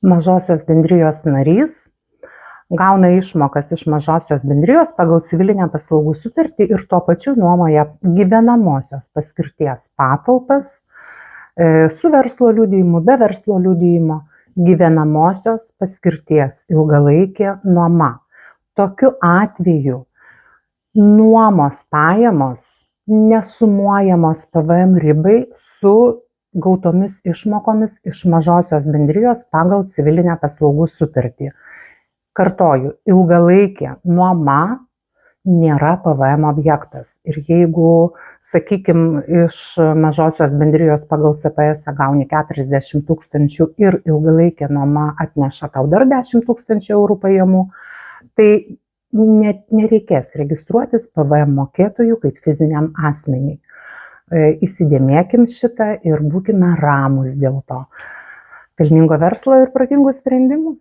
Mažosios bendrijos narys gauna išmokas iš mažosios bendrijos pagal civilinę paslaugų sutartį ir tuo pačiu nuomoja gyvenamosios paskirties patalpas su verslo liudijimu, be verslo liudijimo, gyvenamosios paskirties ilgalaikė nuoma. Tokiu atveju nuomos pajamos nesumuojamos PVM ribai su gautomis išmokomis iš mažosios bendrijos pagal civilinę paslaugų sutartį. Kartoju, ilgalaikė nuoma nėra PVM objektas. Ir jeigu, sakykime, iš mažosios bendrijos pagal CPS gauni 40 000 ir ilgalaikė nuoma atneša tau dar 10 000 eurų pajamų, tai nereikės registruotis PVM mokėtojų kaip fiziniam asmeniui. Įsidėmėkim šitą ir būkime ramūs dėl to. Pelningo verslo ir protingų sprendimų.